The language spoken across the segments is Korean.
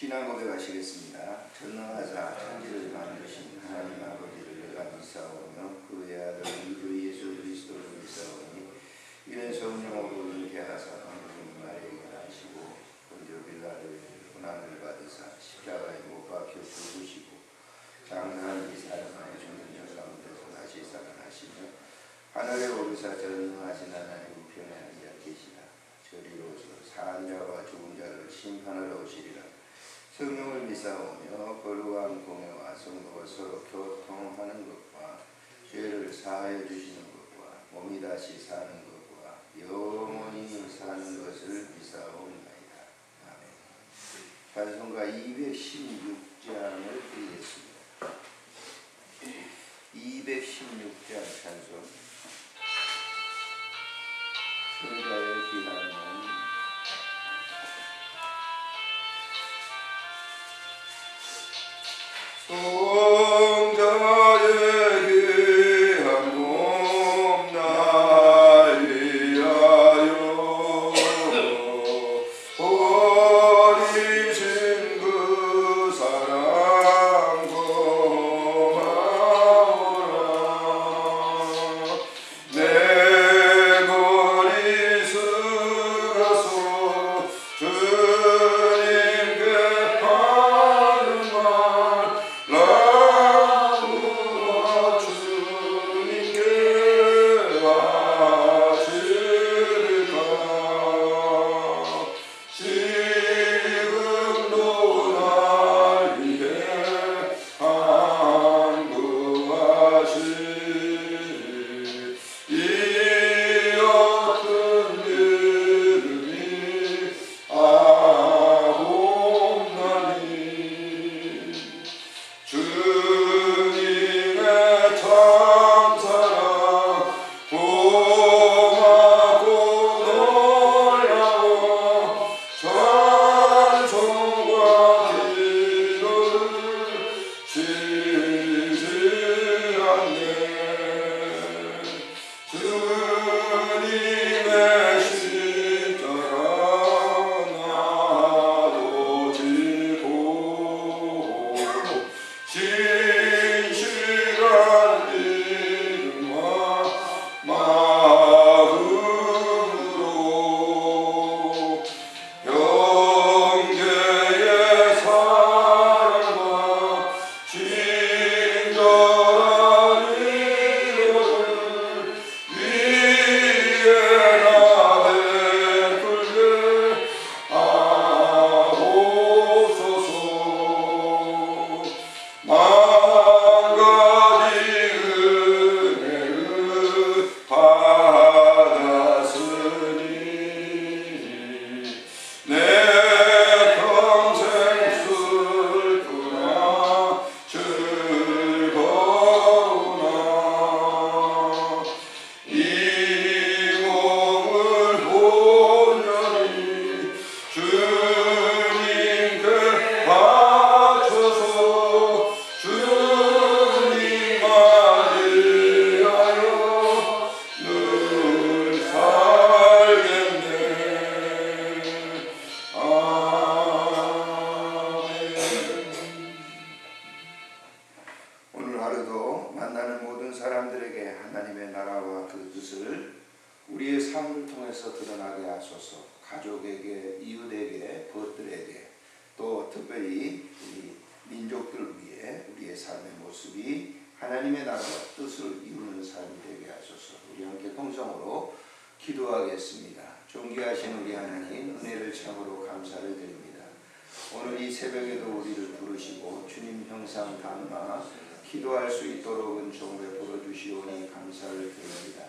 신앙 고백하시겠습니다. 전능하사 천지를 만드신 하나님 아버지를 내가 믿사오며 그의 아들 우리 예수 그리스도를 믿사오니 이는 성령으로 잉태하사 하나님 마리아에게 나시고 본디오 빌라를 고난을 받으사 십자가에 못 박혀 죽으시고 장사한 지 사흘만에 죽는 자 가운데서 다시 살아나시며 하늘에 오르사 전능하신 하나님 우편에 앉아 계시다. 저리로서 사한 자와 죽은 자를 심판하러 오시리라. 성령을 믿사오며 거룩한 공회와 성도가 서로 교통하는 것과 죄를 사하여 주시는 것과 몸이 다시 사는 것과 영원히 사는 것을 믿사옵나이다. 아멘. 찬송가 216장을 드리겠습니다. 216장 찬송. 성자의 기도는 성자의 귀한 몸 날 위하여 버리신 그 사랑 고마워라. 내 머리 숙여서 주님께 하는 말 가족에게, 이웃에게, 그것들에게 또 특별히 우리 민족들 위해 우리의 삶의 모습이 하나님의 나라와 뜻을 이루는 삶이 되게 하소서. 우리 함께 통성으로 기도하겠습니다. 존귀하신 우리 하나님, 은혜를 참으로 감사를 드립니다. 오늘 이 새벽에도 우리를 부르시고 주님 형상 담아 기도할 수 있도록 은총을 부어주시오니 감사를 드립니다.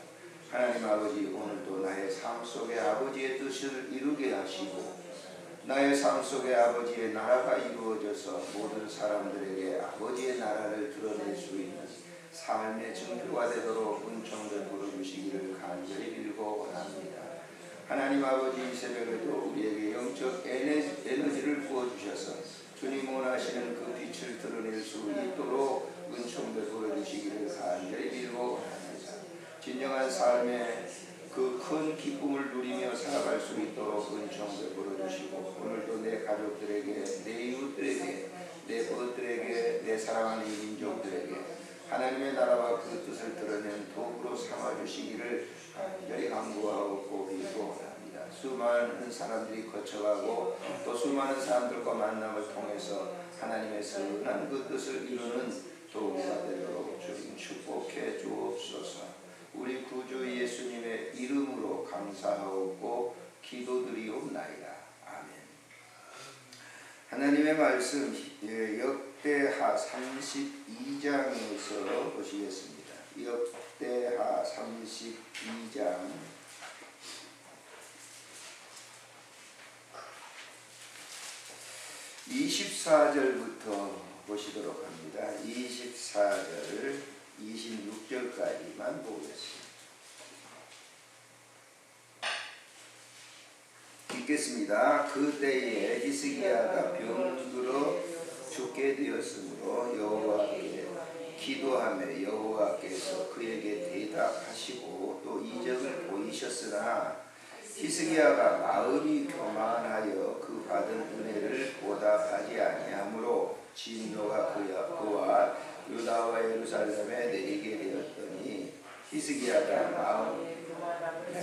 하나님 아버지, 오늘도 나의 삶 속에 아버지의 뜻을 이루게 하시고 나의 삶 속에 아버지의 나라가 이루어져서 모든 사람들에게 아버지의 나라를 드러낼 수 있는 삶의 증표가 되도록 은총을 부어주시기를 간절히 빌고 원합니다. 하나님 아버지, 이 새벽에도 우리에게 영적 에너지를 부어주셔서 주님 원하시는 그 빛을 드러낼 수 있도록 은총을 부어주시기를 간절히 빌고 원합니다. 진정한 삶의 그 큰 기쁨을 누리며 살아갈 수 있도록 은총을 부어주시고 오늘도 내 가족들에게, 내 이웃 사랑하는 민족들에게 하나님의 나라와 그 뜻을 드러내는 도구로 삼아주시기를 간절히 간구하고 기도합니다. 수많은 사람들이 거쳐가고 또 수많은 사람들과 만남을 통해서 하나님의 선한 그 뜻을 이루는 도구가 되도록 주님 축복해 주옵소서. 우리 구주 예수님의 이름으로 감사하고 기도드리옵나이다. 아멘. 하나님의 말씀 역대하 32장에서 보시겠습니다. 역대하 32장 24절부터 보시도록 합니다. 24절 26절까지만 보겠습니다. 읽겠습니다. 그때에 히스기야가 병들어 죽게 되었으므로 여호와께 기도하며 여호와께서 그에게 대답하시고 또 이적을 보이셨으나 히스기야가 마음이 교만하여 그 받은 은혜를 보답하지 아니하므로 진노가 그와 유다와 예루살렘에 내리게 되었더니 히스기야가 마음의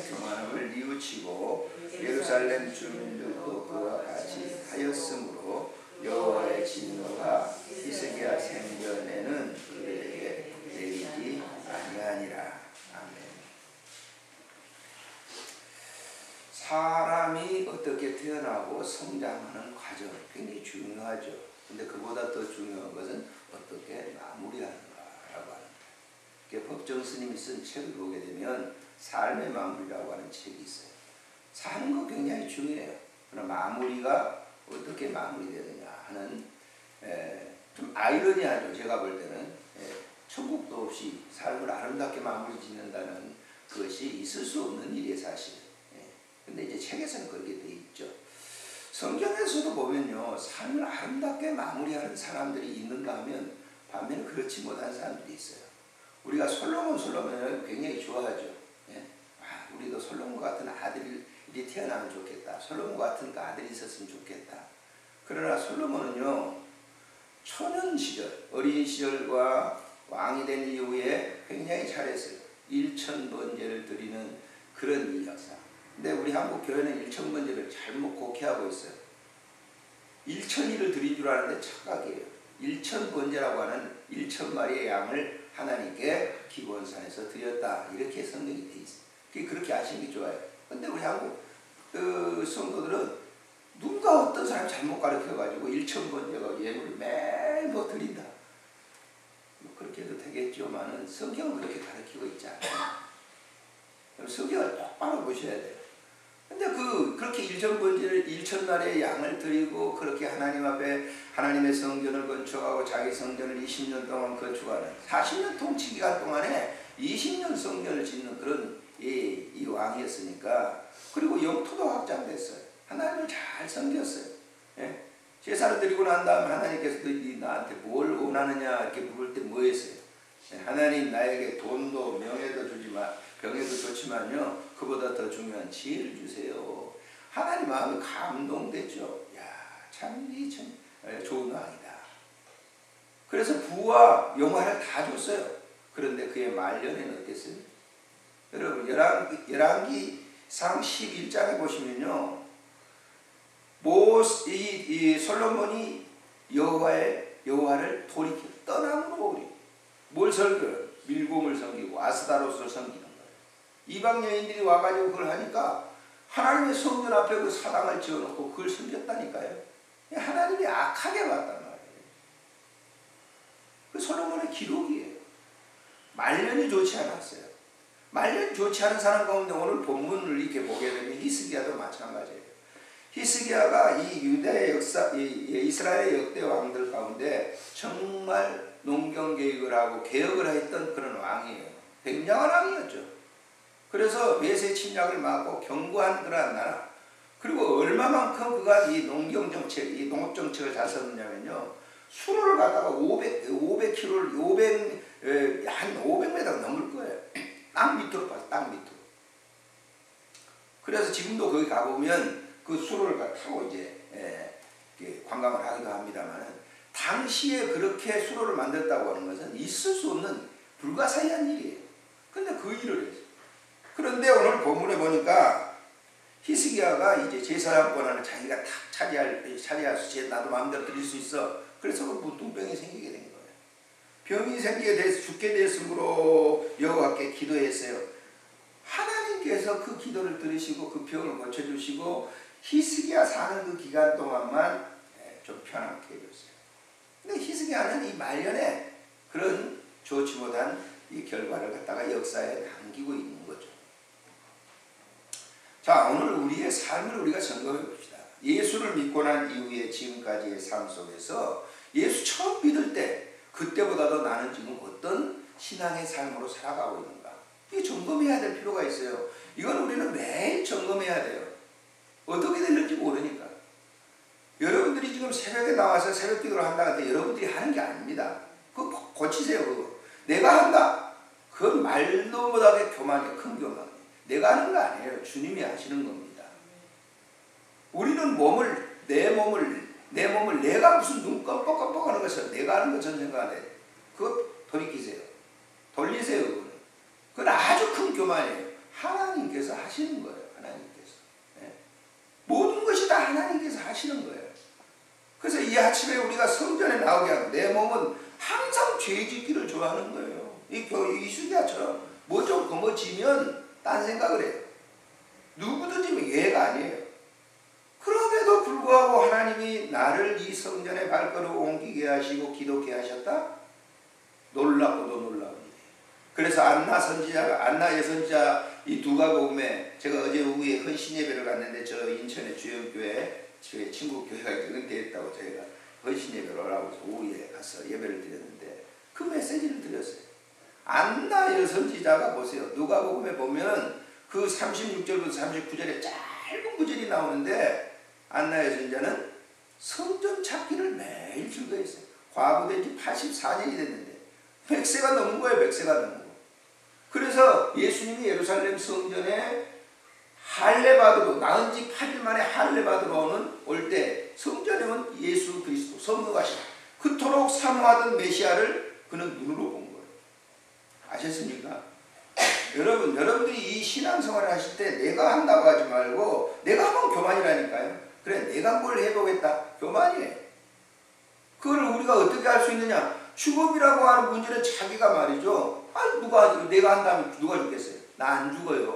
교만함을 뉘우치고 예루살렘 주민들도 그와 같이 하였으므로 여호와의 진노가 히스기야 생전에는 그들에게 내리지 아니하니라. 아멘. 사람이 어떻게 태어나고 성장하는 과정 굉장히 중요하죠. 근데 그보다 더 중요한 것은 어떻게 마무리하는가라고 합니다. 법정 스님이 쓴 책을 보게 되면 삶의 마무리라고 하는 책이 있어요. 사는 거 굉장히 중요해요. 그러나 마무리가 어떻게 마무리되느냐 하는 좀 아이러니하죠. 제가 볼 때는 천국도 없이 삶을 아름답게 마무리 짓는다는 것이 있을 수 없는 일이에요, 사실. 근데 이제 책에서는 그렇게 돼 있죠. 성경에서도 보면요, 삶을 아름답게 마무리하는 사람들이 있는가 하면 반면에 그렇지 못한 사람들이 있어요. 우리가 솔로몬을 굉장히 좋아하죠. 우리도 솔로몬 같은 아들이 태어나면 좋겠다. 솔로몬 같은 아들이 있었으면 좋겠다. 그러나 솔로몬은요, 초년 시절, 어린 시절과 왕이 된 이후에 굉장히 잘했어요. 1000번제를 드리는 그런 이 역사. 근데 우리 한국 교회는 1000번제를 잘못 곡해하고 있어요. 1000일을 드린 줄 아는데 착각이에요. 1000번제라고 하는 1000마리의 양을 하나님께 기본산에서 드렸다. 이렇게 성경이 돼 있어요. 그렇게 아시는 게 좋아요. 근데 우리 한국 성도들은 누가 어떤 사람 잘못 가르쳐가지고 1000번제가 예물을 매일 드린다. 그렇게 해도 되겠지만은 성경은 그렇게 가르치고 있지 않아요. 성경을 똑바로 보셔야 돼요. 근데 그렇게 1000번제를 1000마리의 양을 드리고 그렇게 하나님 앞에 하나님의 성전을 건축하고 자기 성전을 20년 동안 건축하는 40년 통치 기간 동안에 20년 성전을 짓는 그런 이 왕이었으니까. 그리고 영토도 확장됐어요. 하나님을 잘 섬겼어요. 제사를 드리고 난 다음에 하나님께서 나한테 뭘 원하느냐 이렇게 물을 때 뭐 했어요? 하나님 나에게 돈도 명예도 주지만 병에도 좋지만요, 그보다 더 중요한 지혜를 주세요. 하나님 마음이 감동됐죠. 야, 참 좋은 왕이다. 그래서 부와 영화를 다 줬어요. 그런데 그의 말년에는 어땠어요? 여러분 열왕기상 11장에 보시면요, 이 솔로몬이 여호와를 돌이켜 떠남으로 뭘 섬겨요? 밀곰을 섬기고 아스다롯을 섬기는 거예요. 이방 여인들이 와가지고 그걸 하니까 하나님의 성전 앞에 그 사당을 지어놓고 그걸 섬겼다니까요. 하나님이 악하게 봤단 말이에요. 그 솔로몬의 기록이에요. 말년이 좋지 않았어요. 말년이 좋지 않은 사람 가운데 오늘 본문을 이렇게 보게 되면 히스기야도 마찬가지예요. 히스기야가 이 유다의 역사, 이스라엘의 역대 왕들 가운데 정말 농경개혁을 하고 개혁을 했던 그런 왕이에요. 굉장한 왕이었죠. 그래서 외세 침략을 막고 견고한 그러한 나라. 그리고 얼마만큼 그가 이 농경정책, 이 농업정책을 잘 썼느냐면요, 수로를 갖다가 500km를, 한 500m 넘을 거예요. 땅 밑으로 봤어, 땅 밑으로. 그래서 지금도 거기 가보면 그 수로를 타고 이제 관광을 하기도 합니다만은 당시에 그렇게 수로를 만들었다고 하는 것은 있을 수 없는 불가사의한 일이에요. 근데 그 일을 했어요. 그런데 오늘 본문에 보니까 히스기야가 이제 제사장 권한을 자기가 탁 차지할 수 있어. 나도 마음대로 드릴 수 있어. 그래서 그 문둥병이 생기게 된 거예요. 병이 생기게 돼서 죽게 됐으므로 여호와께 기도했어요. 하나님께서 그 기도를 들으시고 그 병을 고쳐주시고 히스기야 사는 그 기간 동안만 좀 편하게 해줬어요. 근데 히스기야는 이 말년에 그런 좋지 못한 이 결과를 갖다가 역사에 남기고 있는 거죠. 자, 오늘 우리의 삶을 우리가 점검해 봅시다. 예수를 믿고 난 이후에 지금까지의 삶 속에서 예수 처음 믿을 때 그때보다도 나는 지금 어떤 신앙의 삶으로 살아가고 있는가, 이게 점검해야 될 필요가 있어요. 이건 우리는 매일 점검해야 돼요. 어떻게 될지 모르니까. 여러분들이 지금 새벽에 나와서 새벽 기도를 한다 하는데 여러분들이 하는 게 아닙니다. 그거 고치세요. 그거. 내가 한다. 그건 말도 못하게 교만이에요. 큰 교만. 내가 하는 거 아니에요. 주님이 하시는 겁니다. 우리는 내 몸을 내가 무슨 눈 껌뻑껌뻑 하는 것을 내가 하는 것처럼 생각 안 해요. 그거 돌이키세요. 돌리세요. 그건 아주 큰 교만이에요. 하나님께서 하시는 거예요. 하나님께서. 네? 모든 것이 다 하나님께서 하시는 거예요. 그래서 이 아침에 우리가 성전에 나오게 하고 내 몸은 항상 죄 짓기를 좋아하는 거예요. 이 수기야처럼 뭐 좀 거머쥐면 딴 생각을 해요. 누구든지 예가 아니에요. 그럼에도 불구하고 하나님이 나를 이 성전에 발걸음 옮기게 하시고 기도케 하셨다? 놀랍고도 놀라운 일이에요. 그래서 안나 예선지자 이 두 가복음에 제가 어제 오후에 헌신 예배를 갔는데 저 인천의 주영교회 제 친구 교회가 은퇴했다고 저희가 헌신 예배를 오라고 해서 오후에 가서 예배를 드렸는데 그 메시지를 드렸어요. 안나 여선지자가 보세요. 누가복음에 보면 그 36절부터 39절에 짧은 구절이 나오는데 안나 여선지자는 성전 찾기를 매일 즐거워했어요. 과부된 지 84년이 됐는데 100세가 넘은 거예요. 100세가 넘은 거. 그래서 예수님이 예루살렘 성전에 할례 받으러 나은 지 8일 만에 할례 받으러 올 때 성전에 온 예수 그리스도 성령하시고 그토록 사모하던 메시아를 그는 눈으로 본 거예요. 아셨습니까? 여러분들이 이 신앙생활을 하실 때 내가 한다고 하지 말고 내가 하면 교만이라니까요. 그래 내가 뭘 해보겠다. 교만이에요. 그걸 우리가 어떻게 할 수 있느냐. 죽음이라고 하는 문제는 자기가 말이죠. 내가 한다면 누가 죽겠어요? 나 안 죽어요.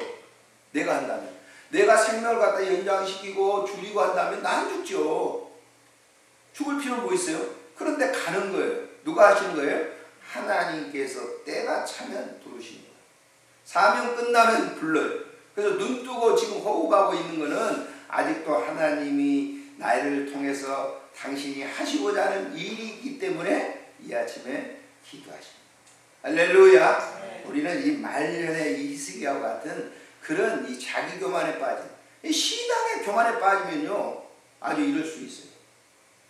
내가 한다면. 내가 생명을 갖다 연장시키고 줄이고 한다면 나 안 죽죠. 죽을 필요는 뭐 있어요? 그런데 가는 거예요. 누가 하시는 거예요? 하나님께서 때가 차면 부르시는 거예요. 사명 끝나면 불러요. 그래서 눈 뜨고 지금 호흡하고 있는 거는 아직도 하나님이 나를 통해서 당신이 하시고자 하는 일이 있기 때문에 이 아침에 기도하십니다. 할렐루야. 네. 우리는 이 말년의 이 히스기야와 같은 그런 이 자기 교만에 빠진 이 신앙의 교만에 빠지면요 아주 이럴 수 있어요.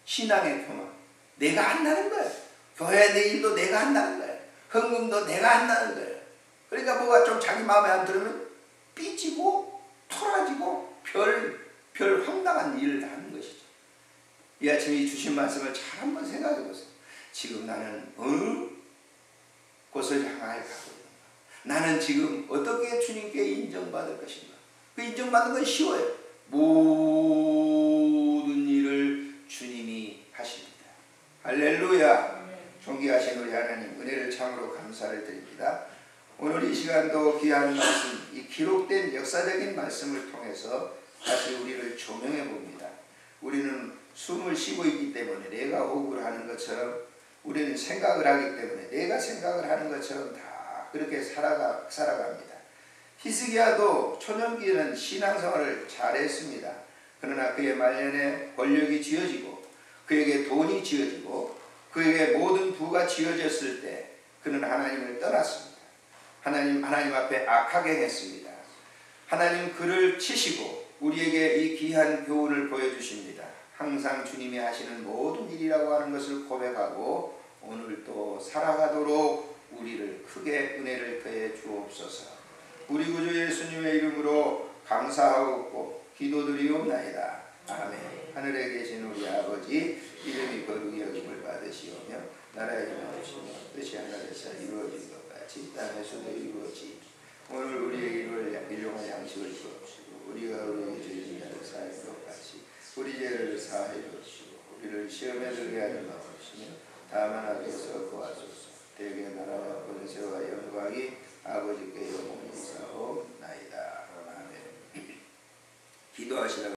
신앙의 교만. 내가 한다는 거예요. 교회 내 일도 내가 한다는 거예요. 헌금도 내가 한다는 거예요. 그러니까 뭐가 좀 자기 마음에 안 들으면 삐지고 토라지고 별 황당한 일을 하는 것이죠. 이 아침에 이 주신 말씀을 잘 한번 생각해 보세요. 지금 나는 어느 곳을 향하여 가고 있는가? 나는 지금 어떻게 주님께 인정받을 것인가? 그 인정받는 건 쉬워요. 모든 일을 주님이 하십니다. 할렐루야. 존귀하신 우리 하나님 은혜를 참으로 감사를 드립니다. 오늘 이 시간도 귀한 말씀, 이 기록된 역사적인 말씀을 통해서 다시 우리를 조명해 봅니다. 우리는 숨을 쉬고 있기 때문에 내가 호흡을 하는 것처럼 우리는 생각을 하기 때문에 내가 생각을 하는 것처럼 다 그렇게 살아갑니다. 히스기야도 초년기에는 신앙생활을 잘했습니다. 그러나 그의 말년에 권력이 쥐어지고 그에게 돈이 쥐어지고 그에게 모든 부가 쥐어졌을 때 그는 하나님을 떠났습니다. 하나님 앞에 악하게 했습니다. 하나님 그를 치시고 우리에게 이 귀한 교훈을 보여주십니다. 항상 주님이 하시는 모든 일이라고 하는 것을 고백하고 오늘 또 살아가도록 우리를 크게 은혜를 더해 주옵소서. 우리 구주 예수님의 이름으로 감사하고 기도드리옵나이다. 아멘. 하늘에 계신 우리 아버지 이름이 거룩히 여김을 받으시옵소서. 나라의 임하옵시며 뜻이 하늘에서 이루어진 것 같이 땅에서도 이루어지이다. 오늘 우리에게 일용할 양식을 주옵시고 우리가 우리에게 죄진 자를 사하는 것 같이 우리 죄를 사하여 주옵시고 우리를 시험에 들게 하지 마옵시며 다만 악에서 구하소서. 대개 나라와 권세와 영광이 아버지께 영원히 있사옵나니